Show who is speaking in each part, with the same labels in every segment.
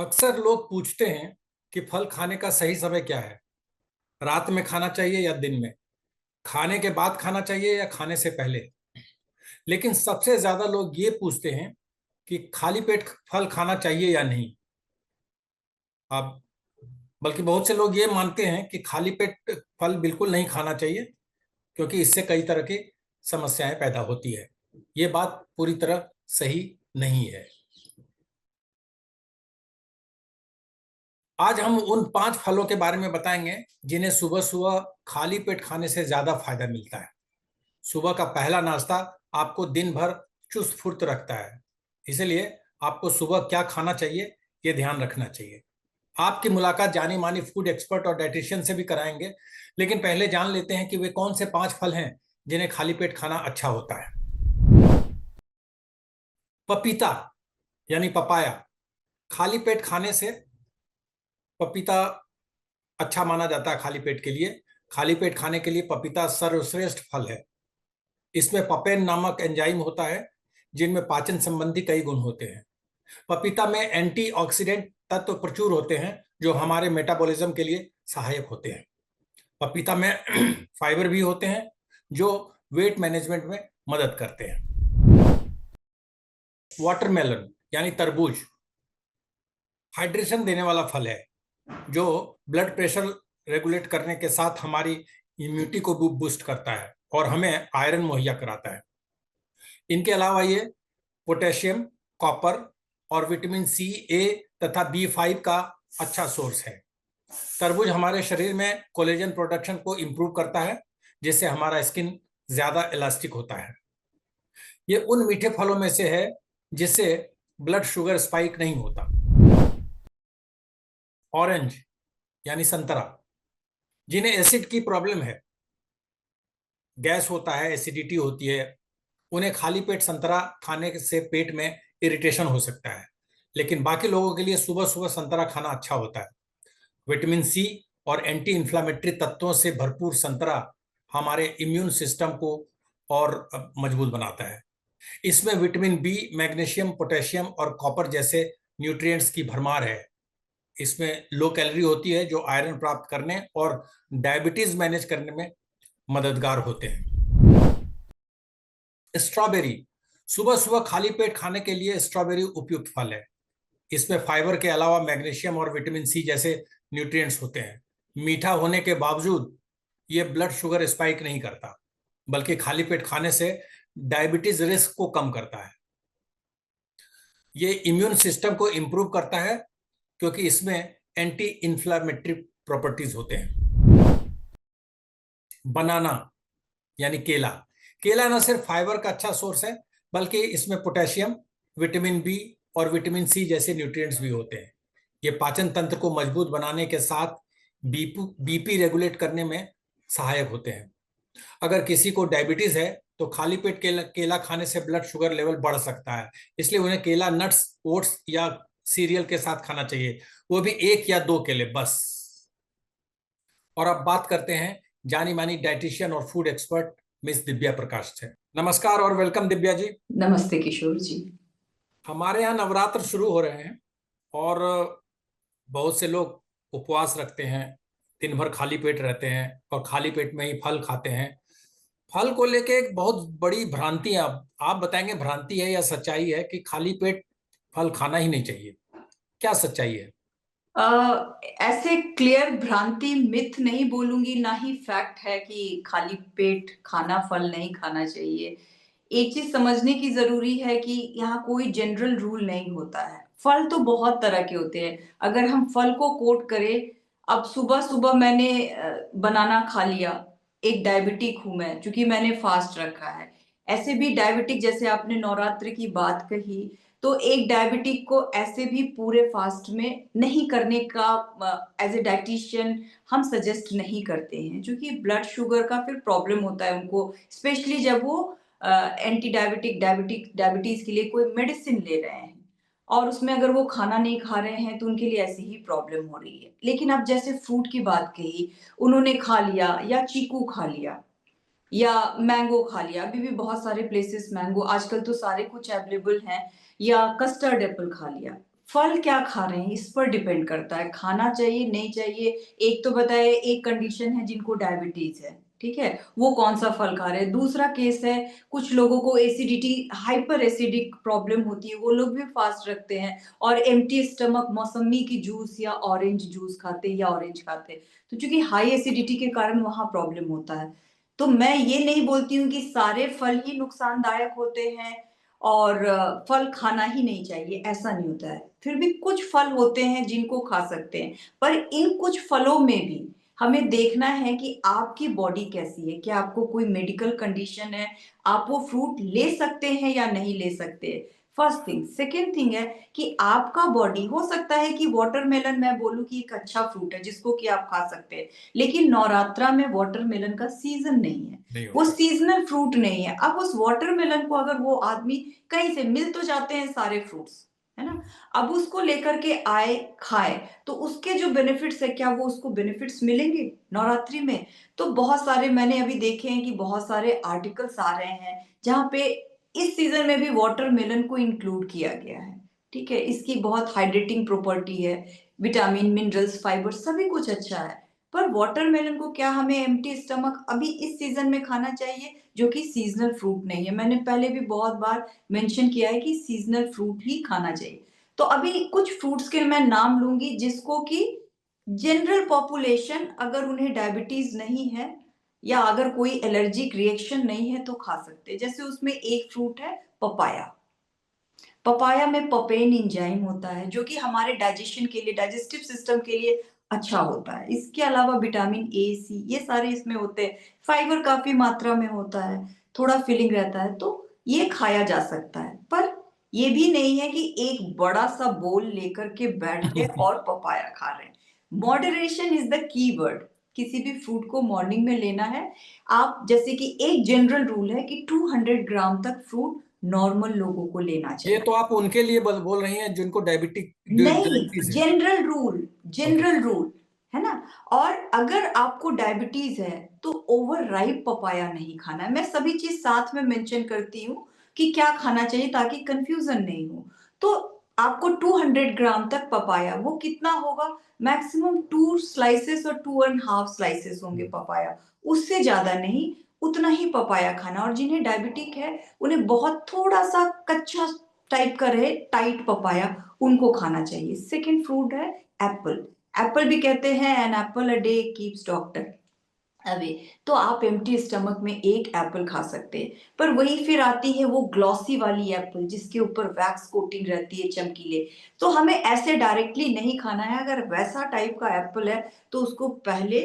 Speaker 1: अक्सर लोग पूछते हैं कि फल खाने का सही समय क्या है। रात में खाना चाहिए या दिन में, खाने के बाद खाना चाहिए या खाने से पहले। लेकिन सबसे ज्यादा लोग ये पूछते हैं कि खाली पेट फल खाना चाहिए या नहीं। अब बल्कि बहुत से लोग ये मानते हैं कि खाली पेट फल बिल्कुल नहीं खाना चाहिए, क्योंकि इससे कई तरह की समस्याएं पैदा होती है। ये बात पूरी तरह सही नहीं है। आज हम उन 5 फलों के बारे में बताएंगे जिन्हें सुबह सुबह खाली पेट खाने से ज्यादा फायदा मिलता है। सुबह का पहला नाश्ता आपको दिन भर चुस्त फुर्त रखता है, इसलिए आपको सुबह क्या खाना चाहिए ये ध्यान रखना चाहिए। आपकी मुलाकात जानी मानी फूड एक्सपर्ट और डाइटिशियन से भी कराएंगे, लेकिन पहले जान लेते हैं कि वे कौन से 5 फल हैं जिन्हें खाली पेट खाना अच्छा होता है। पपीता यानी पपाया, खाली पेट खाने से पपीता अच्छा माना जाता है। खाली पेट के लिए, खाली पेट खाने के लिए पपीता सर्वश्रेष्ठ फल है। इसमें पपेन नामक एंजाइम होता है जिनमें पाचन संबंधी कई गुण होते हैं। पपीता में एंटीऑक्सीडेंट तत्व प्रचुर होते हैं जो हमारे मेटाबॉलिज्म के लिए सहायक होते हैं। पपीता में फाइबर भी होते हैं जो वेट मैनेजमेंट में मदद करते हैं। वाटरमेलन यानी तरबूज, हाइड्रेशन देने वाला फल है जो ब्लड प्रेशर रेगुलेट करने के साथ हमारी इम्यूनिटी को बूस्ट करता है और हमें आयरन मुहैया कराता है। इनके अलावा ये पोटेशियम, कॉपर और विटामिन सी, ए तथा बी5 का अच्छा सोर्स है। तरबूज हमारे शरीर में कोलेजन प्रोडक्शन को इंप्रूव करता है, जिससे हमारा स्किन ज्यादा इलास्टिक होता है। ये उन मीठे फलों में से है जिससे ब्लड शुगर स्पाइक नहीं होता। ऑरेंज यानी संतरा, जिन्हें एसिड की प्रॉब्लम है, गैस होता है, एसिडिटी होती है, उन्हें खाली पेट संतरा खाने से पेट में इरिटेशन हो सकता है। लेकिन बाकी लोगों के लिए सुबह सुबह संतरा खाना अच्छा होता है। विटामिन सी और एंटी इंफ्लामेटरी तत्वों से भरपूर संतरा हमारे इम्यून सिस्टम को और मजबूत बनाता है। इसमें विटामिन बी, मैग्नीशियम, पोटेशियम और कॉपर जैसे न्यूट्रिएंट्स की भरमार है। इसमें लो कैलोरी होती है जो आयरन प्राप्त करने और डायबिटीज मैनेज करने में मददगार होते हैं। स्ट्रॉबेरी, सुबह सुबह खाली पेट खाने के लिए स्ट्रॉबेरी उपयुक्त फल है। इसमें फाइबर के अलावा मैग्नीशियम और विटामिन सी जैसे न्यूट्रिएंट्स होते हैं। मीठा होने के बावजूद ये ब्लड शुगर स्पाइक नहीं करता, बल्कि खाली पेट खाने से डायबिटीज रिस्क को कम करता है। ये इम्यून सिस्टम को इंप्रूव करता है क्योंकि इसमें एंटी इंफ्लामेटरी प्रॉपर्टीज होते हैं। बनाना यानी केला, केला न सिर्फ फाइबर का अच्छा सोर्स है, बल्कि इसमें पोटेशियम, विटामिन बी और विटामिन सी जैसे न्यूट्रिएंट्स भी होते हैं। ये पाचन तंत्र को मजबूत बनाने के साथ बीपी रेगुलेट करने में सहायक होते हैं। अगर किसी को डायबिटीज है तो खाली पेट केला खाने से ब्लड शुगर लेवल बढ़ सकता है, इसलिए उन्हें केला नट्स, ओट्स या सीरियल के साथ खाना चाहिए, वो भी 1 या 2 केले बस। और अब बात करते हैं जानी मानी डाइटिशियन और फूड एक्सपर्ट मिस दिव्या प्रकाश से। नमस्कार और वेलकम दिव्या जी।
Speaker 2: नमस्ते किशोर जी।
Speaker 1: हमारे यहाँ नवरात्र शुरू हो रहे हैं और बहुत से लोग उपवास रखते हैं, दिन भर खाली पेट रहते हैं और खाली पेट में ही फल खाते हैं। फल को लेके एक बहुत बड़ी भ्रांति है। आप बताएंगे भ्रांति है या सच्चाई है कि खाली पेट फल खाना ही नहीं चाहिए? क्या सच्चाई है?
Speaker 2: ऐसे क्लियर भ्रांति मिथ नहीं बोलूंगी, ना ही फैक्ट है कि खाली पेट खाना फल नहीं खाना चाहिए। एक चीज समझने की जरूरी है कि यहाँ कोई जनरल रूल नहीं होता है। फल तो बहुत तरह के होते हैं। अगर हम फल को कोट करें, अब सुबह सुबह मैंने बनाना खा लिया, एक डायबिटिक हूं मैं, क्योंकि मैंने फास्ट रखा है। ऐसे भी डायबिटिक, जैसे आपने नवरात्र की बात कही, तो एक डायबिटिक को ऐसे भी पूरे फास्ट में नहीं करने का एज ए डाइटिशियन हम सजेस्ट नहीं करते हैं, क्योंकि ब्लड शुगर का फिर प्रॉब्लम होता है उनको, स्पेशली जब वो एंटी डायबिटीज के लिए कोई मेडिसिन ले रहे हैं और उसमें अगर वो खाना नहीं खा रहे हैं तो उनके लिए ऐसी ही प्रॉब्लम हो रही है। लेकिन अब जैसे फ्रूट की बात कही, उन्होंने खा लिया या चीकू खा लिया या मैंगो खा लिया, अभी भी बहुत सारे प्लेसेस मैंगो आजकल तो सारे कुछ अवेलेबल हैं, या कस्टर्ड एप्पल खा लिया। फल क्या खा रहे हैं इस पर डिपेंड करता है, खाना चाहिए नहीं चाहिए। एक तो बताए, एक कंडीशन है जिनको डायबिटीज है, ठीक है, वो कौन सा फल खा रहे हैं। दूसरा केस है, कुछ लोगों को एसिडिटी, हाइपर एसिडिक प्रॉब्लम होती है, वो लोग भी फास्ट रखते हैं और एम्प्टी स्टमक मौसमी की जूस या ऑरेंज जूस खाते हैं या ऑरेंज खाते हैं। तो चूंकि हाई एसिडिटी के कारण वहां प्रॉब्लम होता है। तो मैं ये नहीं बोलती हूँ कि सारे फल ही नुकसानदायक होते हैं और फल खाना ही नहीं चाहिए, ऐसा नहीं होता है। फिर भी कुछ फल होते हैं जिनको खा सकते हैं, पर इन कुछ फलों में भी हमें देखना है कि आपकी बॉडी कैसी है, क्या आपको कोई मेडिकल कंडीशन है, आप वो फ्रूट ले सकते हैं या नहीं ले सकते। First thing. सेकेंड थिंग है कि आपका बॉडी, हो सकता है कि वाटरमेलन मैं बोलूं कि एक अच्छा फ्रूट है जिसको कि आप खा सकते हैं, लेकिन नवरात्रा में वाटरमेलन का सीजन नहीं है,
Speaker 1: नहीं
Speaker 2: वो
Speaker 1: होता।
Speaker 2: सीजनल फ्रूट नहीं है। अब उस वाटरमेलन को अगर वो आदमी, कहीं से मिल तो जाते हैं सारे फ्रूट्स, है ना, अब उसको लेकर के आए खाए, तो उसके जो बेनिफिट्स है, क्या वो उसको बेनिफिट्स मिलेंगे नवरात्रि में। तो बहुत सारे मैंने अभी देखे हैं कि बहुत सारे आर्टिकल्स आ रहे हैं जहां पे इस सीजन में भी वाटरमेलन को इंक्लूड किया गया है, ठीक है। इसकी बहुत हाइड्रेटिंग प्रॉपर्टी है, विटामिन मिनरल्स फाइबर सभी कुछ अच्छा है। पर वाटरमेलन को क्या हमें एम्प्टी स्टमक अभी इस सीजन में खाना चाहिए, जो कि सीजनल फ्रूट नहीं है। मैंने पहले भी बहुत बार मेंशन किया है कि सीजनल फ्रूट ही खाना चाहिए। तो अभी कुछ फ्रूट्स के मैं नाम लूंगी जिसको कि जनरल पॉपुलेशन, अगर उन्हें डायबिटीज नहीं है या अगर कोई एलर्जिक रिएक्शन नहीं है तो खा सकते हैं। जैसे उसमें एक फ्रूट है पपाया। पपाया में पपेन एंजाइम होता है जो कि हमारे डाइजेशन के लिए, डाइजेस्टिव सिस्टम के लिए अच्छा होता है। इसके अलावा विटामिन ए सी ये सारे इसमें होते हैं, फाइबर काफी मात्रा में होता है, थोड़ा फिलिंग रहता है, तो ये खाया जा सकता है। पर ये भी नहीं है कि एक बड़ा सा बोल लेकर के बैठ गए और पपाया खा रहे हैं। Moderation is the key word. किसी भी फ्रूट को मॉर्निंग में लेना है आप, जैसे कि एक जनरल रूल है कि 200 ग्राम तक फ्रूट नॉर्मल लोगों को लेना
Speaker 1: ये
Speaker 2: चाहिए।
Speaker 1: तो आप उनके लिए बोल रही हैं जिनको
Speaker 2: नहीं,
Speaker 1: डायबिटीज है।
Speaker 2: General rule,
Speaker 1: okay.
Speaker 2: General rule, है ना। और अगर आपको डायबिटीज है तो ओवर राइप पपाया नहीं खाना है। मैं सभी चीज साथ में मेंशन करती हूँ कि क्या खाना चाहिए ताकि कंफ्यूजन नहीं हो। तो आपको 200 ग्राम तक पपाया, वो कितना होगा, मैक्सिमम 2 स्लाइसेस और 2.5 स्लाइसेस होंगे पपाया, उससे ज्यादा नहीं, उतना ही पपाया खाना। और जिन्हें डायबिटिक है उन्हें बहुत थोड़ा सा कच्चा टाइप का रहे, टाइट पपाया, उनको खाना चाहिए। सेकेंड फ्रूट है एप्पल। एप्पल भी कहते हैं an apple a day keeps doctor away. तो आप एम्प्टी स्टमक में एक एप्पल खा सकते हैं। पर वही फिर आती है वो ग्लॉसी वाली एप्पल जिसके ऊपर वैक्स कोटिंग रहती है, चमकीले। तो हमें ऐसे डायरेक्टली नहीं खाना है। अगर वैसा टाइप का एप्पल है तो उसको पहले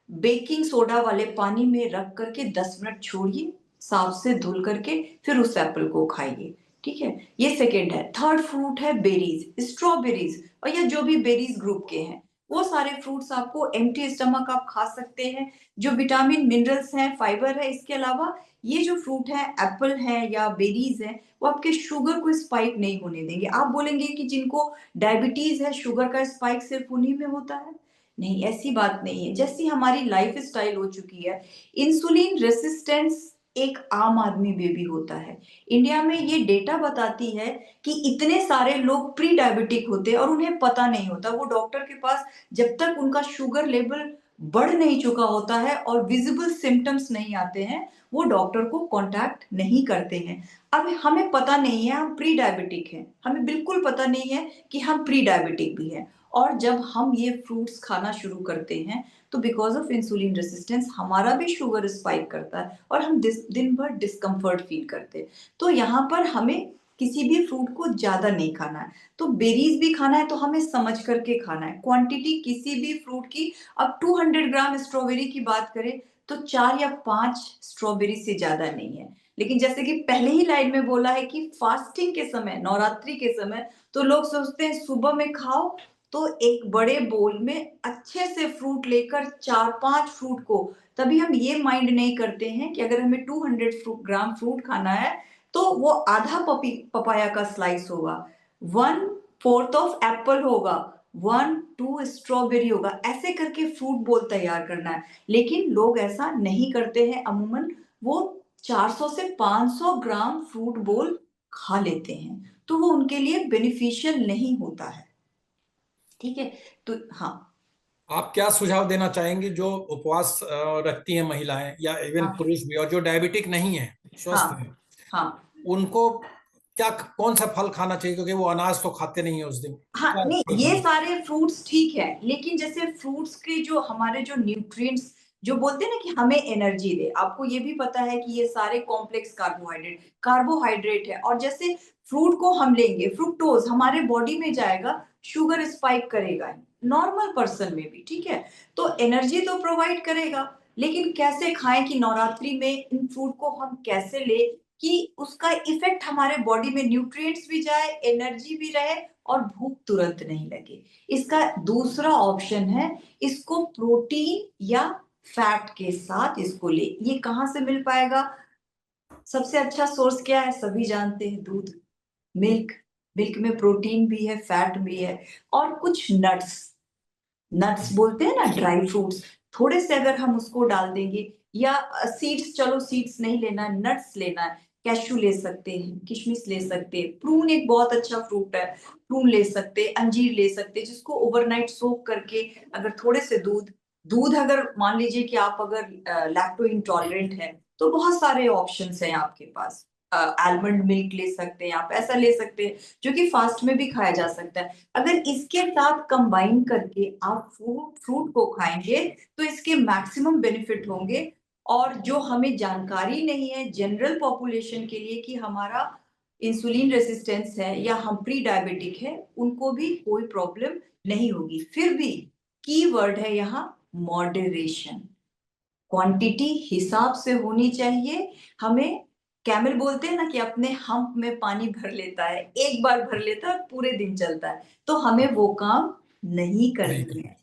Speaker 2: बेकिंग सोडा वाले पानी में रख करके 10 मिनट छोड़िए, साफ से धुल करके, फिर उस एप्पल को खाइए, ठीक है। ये सेकेंड है। थर्ड फ्रूट है बेरीज, स्ट्रॉबेरीज, और या जो भी बेरीज ग्रुप के हैं, वो सारे फ्रूट्स आपको एम्प्टी स्टमक आप खा सकते हैं। जो विटामिन मिनरल्स हैं, फाइबर है। इसके अलावा ये जो फ्रूट है, एप्पल है या बेरीज है, वो आपके शुगर को स्पाइक नहीं होने देंगे। आप बोलेंगे कि जिनको डायबिटीज है शुगर का स्पाइक सिर्फ उन्हीं में होता है, नहीं, ऐसी बात नहीं है। जैसी हमारी लाइफ स्टाइल हो चुकी है, इंसुलिन रेसिस्टेंस एक आम आदमी में भी होता है। इंडिया में ये डेटा बताती है कि इतने सारे लोग प्री डायबिटिक होते हैं और उन्हें पता नहीं होता। वो डॉक्टर के पास जब तक उनका शुगर लेवल बढ़ नहीं चुका होता है और विजिबल सिम्टम्स नहीं आते हैं, वो डॉक्टर को कांटेक्ट नहीं करते हैं। अब हमें पता नहीं है हम प्री डायबिटिक हैं, हमें बिल्कुल पता नहीं है कि हम प्री डायबिटिक भी हैं। और जब हम ये फ्रूट्स खाना शुरू करते हैं तो बिकॉज ऑफ इंसुलिन रेसिस्टेंस हमारा भी शुगर स्पाइक करता है और हम दिन भर डिस्कम्फर्ट फील करते हैं। तो यहाँ पर हमें किसी भी फ्रूट को ज्यादा नहीं खाना है। तो बेरीज भी खाना है तो हमें समझ करके खाना है। क्वांटिटी किसी भी फ्रूट की, अब 200 ग्राम स्ट्रॉबेरी की बात करें तो 4 या 5 स्ट्रॉबेरी से ज्यादा नहीं है। लेकिन जैसे कि पहले ही लाइन में बोला है कि फास्टिंग के समय, नवरात्रि के समय, तो लोग सोचते हैं सुबह में खाओ, तो एक बड़े बोल में अच्छे से फ्रूट लेकर 4-5 फ्रूट को, तभी हम ये माइंड नहीं करते हैं कि अगर हमें 200 ग्राम फ्रूट खाना है तो वो आधा पपाया का स्लाइस होगा, 1/4 ऑफ एप्पल होगा, 1-2 स्ट्रॉबेरी होगा, ऐसे करके फ्रूट बोल तैयार करना है। लेकिन लोग ऐसा नहीं करते हैं, अमूमन वो 400 से 500 ग्राम फ्रूट बोल खा लेते हैं। तो वो उनके लिए बेनिफिशियल नहीं होता है। ठीक है, तो हाँ।
Speaker 1: आप क्या सुझाव देना चाहेंगे जो उपवास रखती हैं महिलाएं या इवन
Speaker 2: हाँ
Speaker 1: पुरुष भी, और जो डायबिटिक नहीं है, स्वस्थ
Speaker 2: हाँ
Speaker 1: है,
Speaker 2: हाँ
Speaker 1: उनको क्या, कौन सा फल खाना चाहिए, क्योंकि वो अनाज तो खाते नहीं है उस दिन,
Speaker 2: हाँ,
Speaker 1: क्या
Speaker 2: नहीं,
Speaker 1: फल
Speaker 2: ये
Speaker 1: खाना?
Speaker 2: सारे फ्रूट्स ठीक है, लेकिन जैसे फ्रूट्स के जो हमारे जो न्यूट्रिएंट्स जो बोलते हैं ना कि हमें एनर्जी दे, आपको ये भी पता है कि ये सारे कॉम्प्लेक्स कार्बोहाइड्रेट है, और जैसे फ्रूट को हम लेंगे, फ्रुक्टोज हमारे बॉडी में जाएगा, शुगर स्पाइक करेगा नॉर्मल पर्सन में भी, ठीक है, तो एनर्जी तो प्रोवाइड करेगा, लेकिन कैसे खाएं कि नवरात्रि में इन फ्रूट को हम कैसे ले कि उसका इफेक्ट हमारे बॉडी में न्यूट्रिएंट्स भी जाए, एनर्जी भी रहे और भूख तुरंत नहीं लगे। इसका दूसरा ऑप्शन है, इसको प्रोटीन या फैट के साथ इसको ले। ये कहाँ से मिल पाएगा? सबसे अच्छा सोर्स क्या है? सभी जानते हैं, दूध, मिल्क। मिल्क में प्रोटीन भी है, फैट भी है, और कुछ नट्स, नट्स बोलते हैं ना, ड्राई फ्रूट्स, थोड़े से अगर हम उसको डाल देंगे, या सीड्स, चलो सीड्स नहीं लेना है, नट्स लेना है, कैशू ले सकते हैं, किशमिश ले सकते हैं, प्रून एक बहुत अच्छा फ्रूट है, प्रून ले सकते हैं, अंजीर ले सकते हैं, जिसको ओवरनाइट सोक करके अगर थोड़े से दूध, दूध अगर मान लीजिए कि आप अगर लैक्टो इंटॉलरेंट है, तो बहुत सारे ऑप्शंस हैं आपके पास। आलमंड मिल्क ले सकते हैं आप, ऐसा ले सकते हैं जो कि फास्ट में भी खाया जा सकता है। अगर इसके साथ कंबाइन करके आप फ्रूट फ्रूट को खाएंगे, तो इसके मैक्सिमम बेनिफिट होंगे। और जो हमें जानकारी नहीं है जनरल पॉपुलेशन के लिए कि हमारा इंसुलिन रेसिस्टेंस है या हम प्री डायबिटिक है, उनको भी कोई प्रॉब्लम नहीं होगी। फिर भी की वर्ड है यहाँ मॉडरेशन, क्वांटिटी हिसाब से होनी चाहिए। हमें, कैमल बोलते हैं ना कि अपने हम्प में पानी भर लेता है, एक बार भर लेता है, पूरे दिन चलता है, तो हमें वो काम नहीं
Speaker 1: नहीं
Speaker 2: करनी
Speaker 1: करना
Speaker 2: है।